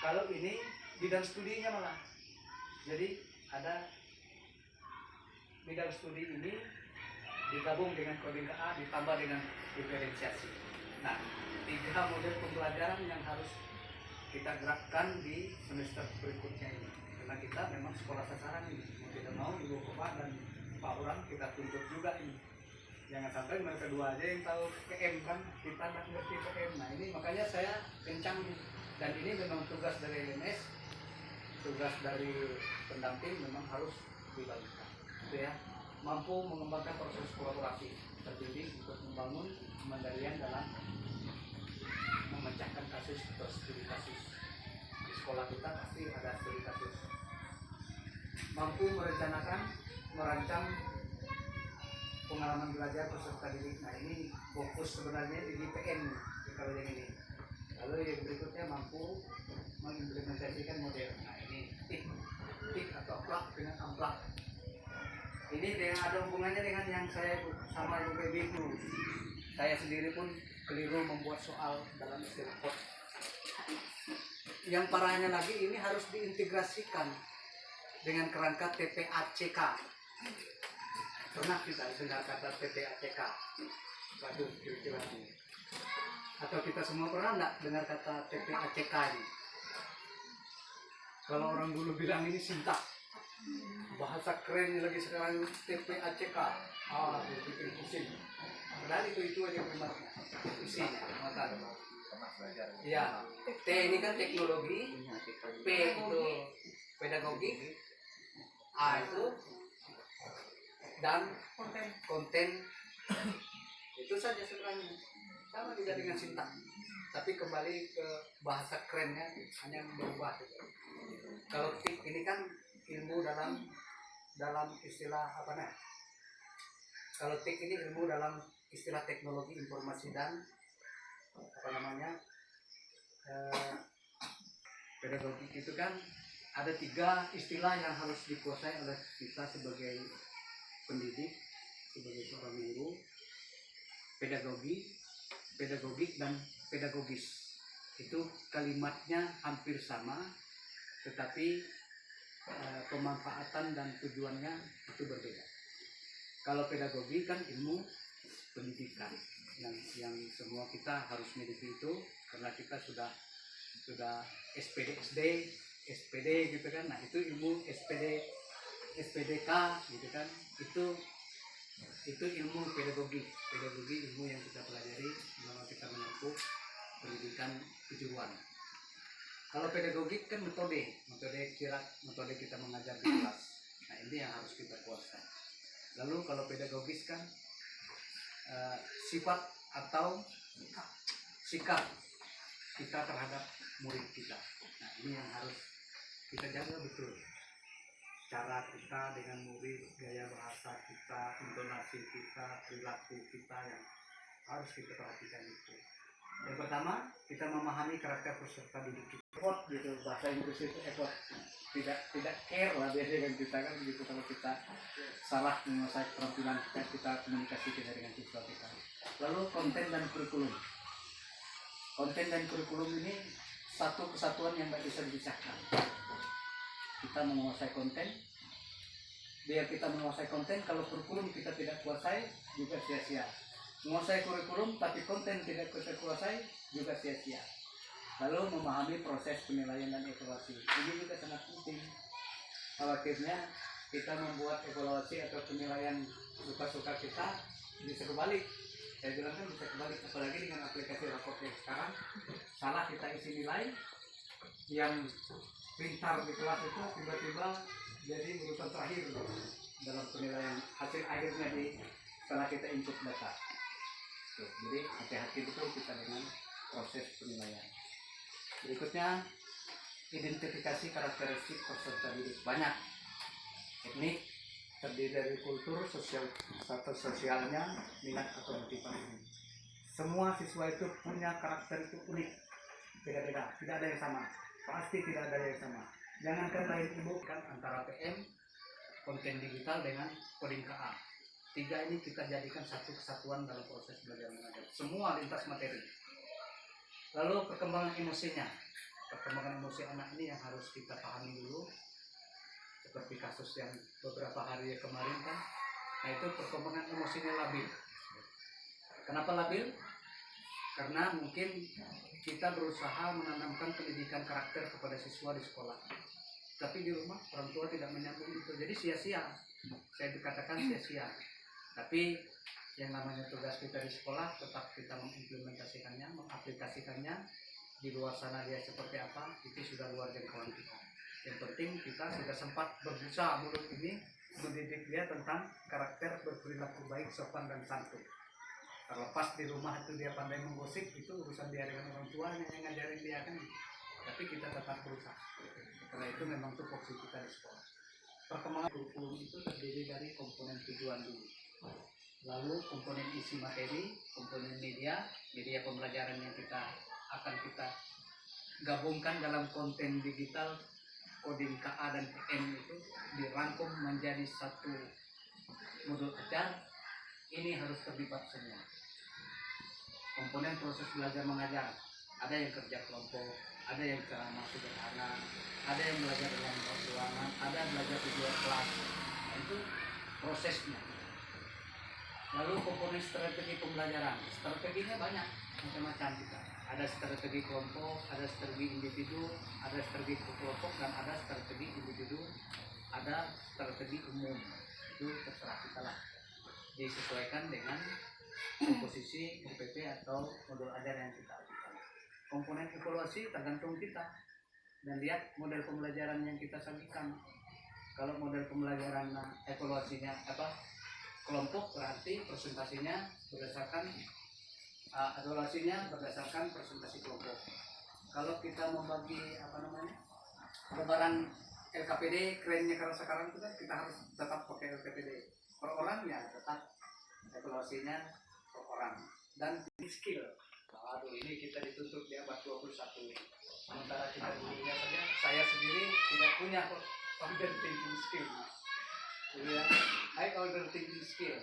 Kalau ini bidang studinya malah. Jadi ada bidang studi ini digabung dengan coding KA ditambah dengan diferensiasi. Nah, 3 model pembelajaran yang harus kita gerakkan di semester berikutnya ini. Karena kita memang sekolah sasaran ini, mau tidak mau Ibu Bapak dan Pak Orang kita tuntut juga ini. Jangan sampai mereka dua aja yang tahu PM kan, kita nggak ngerti PM. Nah ini makanya saya kencang nih. Dan ini memang tugas dari LMS, tugas dari pendamping memang harus dibagikan. Gitu ya. Mampu mengembangkan proses kolaborasi terdidik untuk membangun kemandirian dalam memecahkan kasus atau studi kasus. Di sekolah kita pasti ada studi kasus. Mampu merencanakan, merancang pengalaman belajar peserta didik. Nah ini fokus sebenarnya di PM kalau yang ini. Lalu yang berikutnya mampu mengimplementasikan model. Nah ini tik atau plak dengan amplak. Ini dengan ada hubungannya dengan yang saya sama Ibu Baby itu. Saya sendiri pun keliru membuat soal dalam istilah kod. Yang parahnya lagi ini harus diintegrasikan dengan kerangka TPACK. Pernah kita dengar kata TPACK? Waduh, kira-kira ini. Atau kita semua pernah enggak dengar kata TPACK ini? Kalau orang dulu bilang ini sintak. Bahasa kerennya lagi sekarang TPACK. Bikin pusing. Padahal itu aja primernya. Isinya, mata. Iya. T ini kan teknologi, P itu pedagogi, A itu dan konten. Itu saja sebenarnya. Sama juga dengan sintak. Tapi kembali ke bahasa kerennya hanya berubah. Kalau TIK ini kan ilmu dalam istilah apa nah? Kalau TIK ini ilmu dalam istilah teknologi informasi dan apa namanya pedagogi itu kan ada 3 istilah yang harus dikuasai oleh kita sebagai pendidik, sebagai seorang guru. Pedagogik dan pedagogis. Itu kalimatnya hampir sama, tetapi pemanfaatan dan tujuannya itu berbeda. Kalau pedagogi kan ilmu pendidikan yang semua kita harus miliki itu karena kita sudah SPD SD, SPD gitu kan. Nah, itu ilmu SPD SPDK gitu kan. Itu ilmu pedagogi ilmu yang kita pelajari selama kita menempuh pendidikan kejuruan. Kalau pedagogik kan metode kita mengajar di kelas. Nah ini yang harus kita kuasai. Lalu kalau pedagogis kan sifat atau sikap kita terhadap murid kita. Nah ini yang harus kita jaga betul. Cara kita dengan murid, gaya bahasa kita, intonasi kita, perilaku kita yang harus kita perhatikan itu. Yang pertama, kita memahami karakter peserta didik kita. Effort gitu, bahasa Inggris itu effort. Tidak care lah biasanya kan kita kan begitu kalau kita salah menguasai keterampilan kita komunikasi kita dengan siswa kita. Lalu konten dan kurikulum. Konten dan kurikulum ini satu kesatuan yang tidak bisa dipisahkan. Kita menguasai konten, biar kita menguasai konten, kalau kurikulum kita tidak kuasai juga sia-sia. Menguasai kurikulum tapi konten tidak kita kuasai juga sia-sia. Lalu memahami proses penilaian dan evaluasi, ini juga sangat penting. Khawatirnya kita membuat evaluasi atau penilaian suka-suka kita bisa kebalik. Saya bilang kan bisa kebalik, apalagi dengan aplikasi raport yang sekarang. Salah kita isi nilai, yang pintar di kelas itu tiba-tiba jadi urutan terakhir dalam penilaian hasil akhirnya setelah kita input data. Tuh, jadi hati-hati betul kita dengan proses penilaian. Berikutnya identifikasi karakteristik peserta didik. Banyak teknik terdiri dari kultur, sosial, status sosialnya, minat atau motivasi. Semua siswa itu punya karakter itu unik, beda-beda, tidak ada yang sama. Pasti tidak ada yang sama. Jangankan lain ibu kan antara PM, konten digital dengan coding KA. 3 ini kita jadikan satu kesatuan dalam proses belajar mengajar. Semua lintas materi. Lalu perkembangan emosinya. perkembangan emosi anak ini yang harus kita pahami dulu. Seperti kasus yang beberapa hari kemarin kan, nah itu perkembangan emosinya labil. Kenapa labil? Karena mungkin kita berusaha menanamkan pendidikan karakter kepada siswa di sekolah, tapi di rumah orang tua tidak menyambung itu, jadi sia-sia. Saya dikatakan sia-sia. Tapi yang namanya tugas kita di sekolah tetap kita mengimplementasikannya, mengaplikasikannya. Di luar sana dia seperti apa, itu sudah luar jangkauan kita. Yang penting kita sudah sempat berbusa mulut ini mendidik dia tentang karakter berperilaku baik, sopan dan santun. Terlepas di rumah itu dia pandai menggosip, itu urusan dia dengan orang tuanya yang ngajarin dia kan. Tapi kita tetap berusaha. Karena itu memang tupoksi kita di sekolah. Perkembangan kurikulum itu terdiri dari komponen tujuan dulu. Lalu komponen isi materi, komponen media pembelajaran yang akan kita gabungkan dalam konten digital, coding KA dan PM itu dirangkum menjadi satu modul ajar. Ini harus terlibat semua. Komponen proses belajar mengajar, ada yang kerja kelompok, ada yang ceramah sederhana, ada yang belajar dalam ruangan, ada belajar di luar kelas. Nah, itu prosesnya. Lalu komponen strategi pembelajaran, strateginya banyak macam-macam kita. Ada strategi kelompok, ada strategi individu, ada strategi kelompok, dan ada strategi individu, ada strategi umum. Itu terserah kita lah, disesuaikan dengan komposisi UPT atau modul ajar yang kita ajukan. Komponen evaluasi tergantung kita, dan lihat model pembelajaran yang kita sajikan. Kalau model pembelajaran evaluasinya kelompok, berarti presentasinya berdasarkan evaluasinya berdasarkan presentasi kelompok. Kalau kita membagi lebaran LKPD, kerennya kalau sekarang itu kan kita harus tetap pakai LKPD per orang, ya tetap evaluasinya per orang. Dan skill, aduh ini kita ditutup di abad 21. Sementara kita dulunya saja, saya sendiri tidak punya order thinking skill. Ya, high order thinking skill.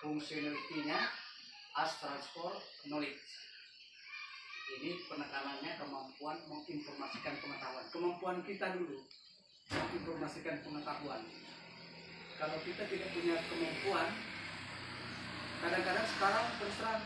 Fungsionalitinya as transfer knowledge. Ini penekanannya kemampuan menginformasikan pengetahuan. Kemampuan kita dulu menginformasikan pengetahuan. Kalau kita tidak punya kemampuan, kadang-kadang sekarang terus terang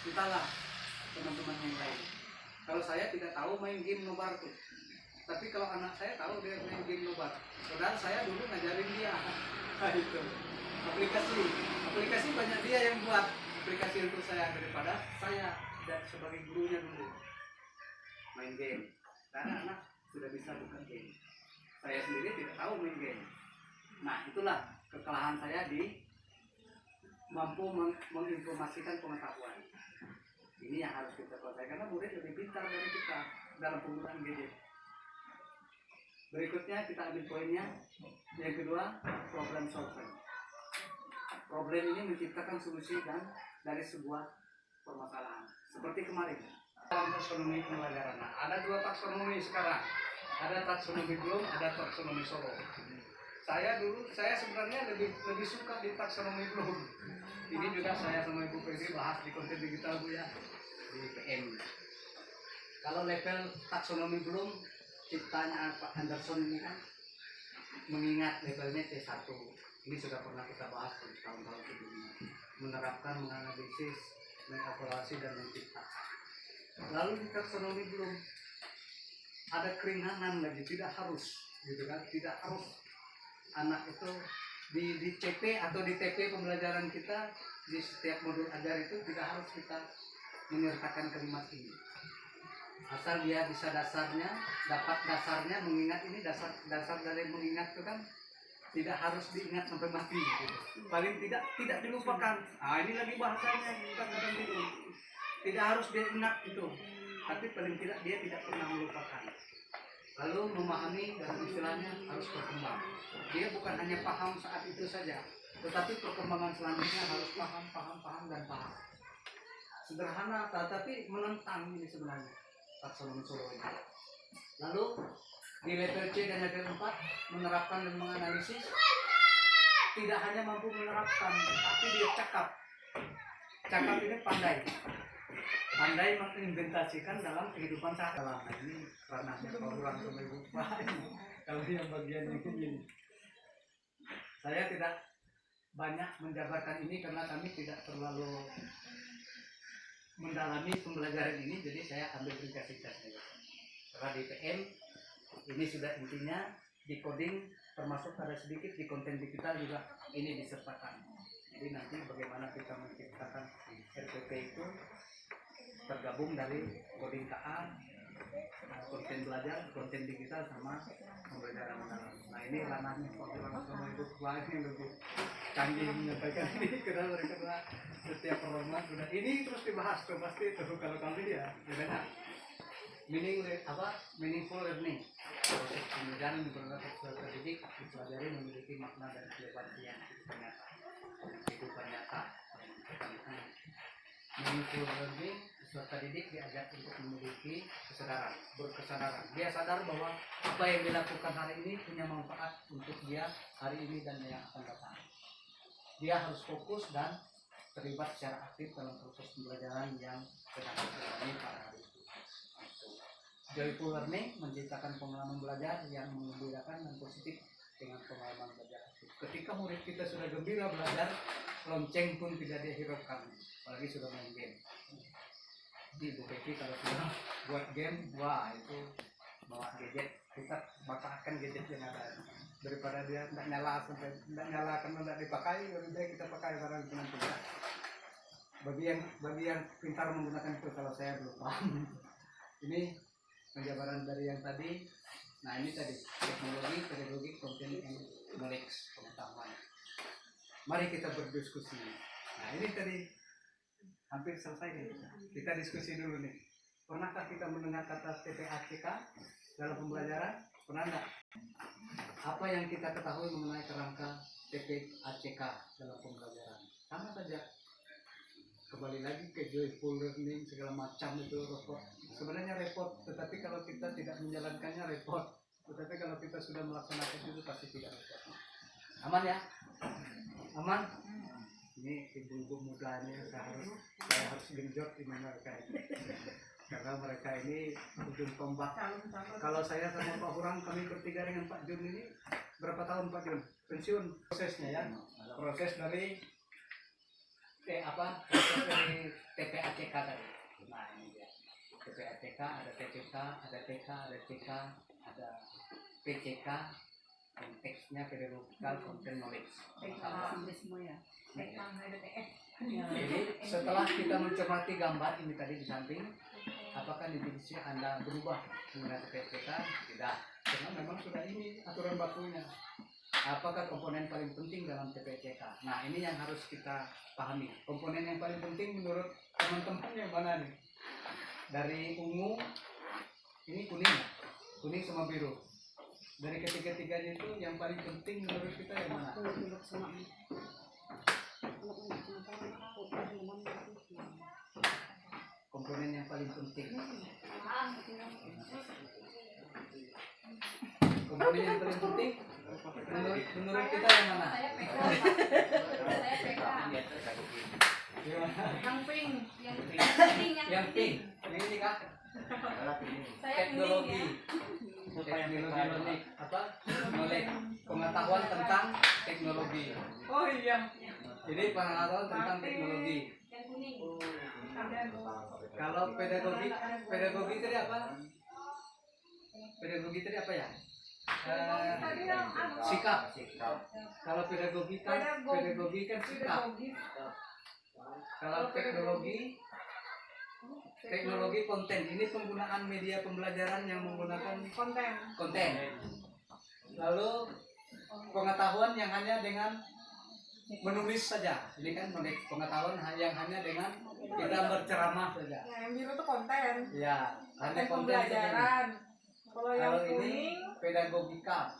kita lah teman-teman yang lain. Kalau saya tidak tahu main game nobar tuh, tapi kalau anak saya tahu dia main game nobar, padahal saya dulu ngajarin dia. Nah, itu aplikasi banyak dia yang buat aplikasi untuk saya daripada saya dan sebagai gurunya dulu main game. Karena anak sudah bisa buka game, saya sendiri tidak tahu main game. Nah, itulah kekalahan saya di mampu menginformasikan pengetahuan. Ini yang harus kita kuasai, karena murid lebih pintar dari kita dalam penggunaan gadget. Berikutnya kita ambil poinnya. Yang kedua, problem solving. Problem ini menciptakan solusi dari sebuah permasalahan. Seperti kemarin dalam taksonomi pembelajaran. Nah, ada 2 taksonomi sekarang. Ada taksonomi Bloom, ada taksonomi Solo. Saya sebenarnya lebih suka di taksonomi Bloom. Ini juga saya sama Ibu Febri bahas di konten digital Bu ya, di PM. Kalau level taksonomi Bloom, ciptanya Pak Anderson ini kan mengingat levelnya C1. Ini sudah pernah kita bahas di tahun-tahun sebelumnya. Menerapkan, menganalisis, mengevaluasi dan menciptakan. Lalu di taksonomi Bloom ada keringanan lagi, tidak harus gitu kan, tidak harus anak itu di CP atau di TP pembelajaran kita di setiap modul ajar itu tidak harus kita menyertakan kalimat ini. Asal dia bisa dapat dasarnya, mengingat ini dasar dari mengingat itu kan tidak harus diingat sampai mati gitu. Paling tidak dilupakan. Nah, ini lagi bahasanya kadang-kadang gitu. Tidak harus dia ingat itu, tapi paling tidak dia tidak pernah melupakan. Lalu memahami dan istilahnya harus berkembang. Dia bukan hanya paham saat itu saja, tetapi perkembangan selanjutnya harus paham dan paham. Sederhana tapi menentang ini sebenarnya taksonomi Solo ini. Lalu di level C dan level 4 menerapkan dan menganalisis, tidak hanya mampu menerapkan, tapi dia cakap ini pandai. pandai mengimplementasikan dalam kehidupan sehari-hari. Ini ranahnya orang sama ibu Pak. Kalau yang bagian ini, saya tidak banyak menjabarkan ini karena kami tidak terlalu mendalami pembelajaran ini, jadi saya ambil ringkasnya. Karena di PM ini sudah intinya, di coding termasuk ada sedikit di konten digital juga ini disertakan. Jadi nanti bagaimana kita menciptakan RPP itu tergabung dari coding KA, konten belajar, konten digital sama pembelajaran mendalam. Nah ini ranahnya Pak Orang sama Ibu Kepala yang lebih canggih menyampaikan ini karena setiap program sudah ini terus dibahas tuh pasti itu kalau kami ya banyak meaningful learning. Proses pembelajaran di berbagai peserta didik dipelajari memiliki makna dan relevansi yang kehidupan nyata. Meaningful learning, peserta didik diajak untuk memiliki berkesadaran. Dia sadar bahwa apa yang dilakukan hari ini punya manfaat untuk dia hari ini dan yang akan datang. Dia harus fokus dan terlibat secara aktif dalam proses pembelajaran yang sedang dijalani pada hari itu. Joyful learning menciptakan pengalaman belajar yang menggembirakan dan positif dengan pengalaman belajar aktif. Ketika murid kita sudah gembira belajar, lonceng pun tidak dihiraukan, apalagi sudah main game. Di Bu Pepi kalau sudah buat game, wah itu bawa gadget, kita manfaatkan gadget yang ada daripada dia tidak nyala sampai tidak nyala karena tidak dipakai, lebih baik kita pakai barang dengan tidak. Bagi yang pintar menggunakan itu, kalau saya belum paham. Ini penjabaran dari yang tadi. Nah ini tadi teknologi, pedagogi, konten, and knowledge, pengetahuan. Mari kita berdiskusi. Nah ini tadi hampir selesai nih. Kita diskusi dulu nih. Pernahkah kita mendengar kata TPACK dalam pembelajaran? Pernah enggak? Apa yang kita ketahui mengenai kerangka TPACK dalam pembelajaran? Sama saja. Kembali lagi ke joyful learning segala macam itu repot. Sebenarnya repot, tetapi kalau kita tidak menjalankannya repot. Tetapi kalau kita sudah melaksanakan itu pasti tidak repot. Aman ya? Aman? Ini ibu-ibu muda ini saya harus genjot di mereka ini. Karena mereka ini ujung tombak. Kalau saya sama Pak Hurang, kami bertiga dengan Pak Jun ini berapa tahun Pak Jun? Pensiun prosesnya ya. Proses dari proses dari TPACK tadi. Nah ini dia. TPACK, ada TPK, ada TK, ada CK, ada PCK, konteksnya pedagogical content knowledge. Jadi setelah kita mencermati gambar ini tadi di samping, apakah definisi Anda berubah mengenai TPACK? Tidak, karena memang sudah ini aturan bakunya. Apakah komponen paling penting dalam TPACK? Nah ini yang harus kita pahami. Komponen yang paling penting menurut teman-teman yang mana nih? Dari ungu, ini kuning ya? Kuning sama biru. Dari ketiga-tiganya itu yang paling penting menurut kita yang mana? Komponen yang paling penting. Komponen yang paling penting menurut kita yang mana? Saya PK. Yang pink, Yang pink. Yang ini kak? Teknologi. Teknologi apa? Knowledge. Pengetahuan tentang teknologi. Oh iya. Jadi pengetahuan tentang teknologi. Yang kuning. Kalau pedagogi tadi apa? Pedagogi tadi apa ya? Sikap. Kalau pedagogi kan sikap. Kalau teknologi konten. Ini penggunaan media pembelajaran yang menggunakan konten. Lalu pengetahuan yang hanya dengan menulis saja. Ini kan pengetahuan yang hanya dengan kita berceramah saja. Yang biru itu konten. Ya, hanya konten pembelajaran. Kalau yang Kalau ini kuning pedagogikal,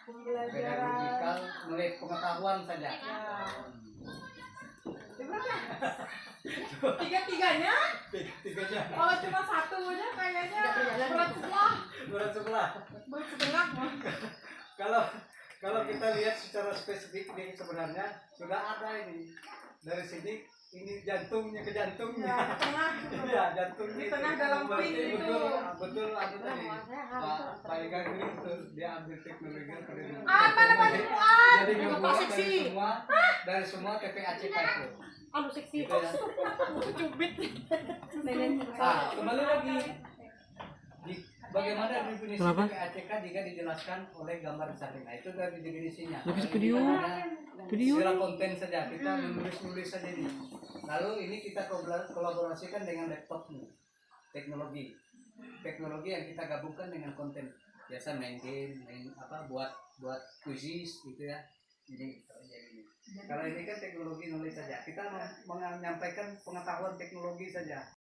pembelajaran. menulis pengetahuan saja. Ya. Gimana? Tiga-tiganya? Tiga-tiganya. Kalau cuma satu aja kayaknya berat sebelah. Berat sebelah. Berat sebelah. Kalau kita lihat secara spesifik nih sebenarnya sudah ada ini. Dari sini ini jantungnya ke jantungnya. Ya, di tengah. Iya, jantungnya. Di tengah dalam Berarti ping itu. betul ada tadi. Pak Ika itu dia ambil teknologi Apa namanya Fuad? Jadi Bapak ngebuat seksi. dari semua TPACK itu. Anu seksi. Gitu ya. Cubit. Kembali lagi. Bagaimana definisi PACK jika dijelaskan oleh gambar di samping? Nah, itu dari definisinya. Video. Sila konten saja, kita menulis saja ini. Lalu ini kita kolaborasikan dengan laptop nih, teknologi yang kita gabungkan dengan konten. Biasa main game, buat kuisis gitu ya. Jadi kalau ini kan teknologi nulis saja. Kita menyampaikan pengetahuan teknologi saja.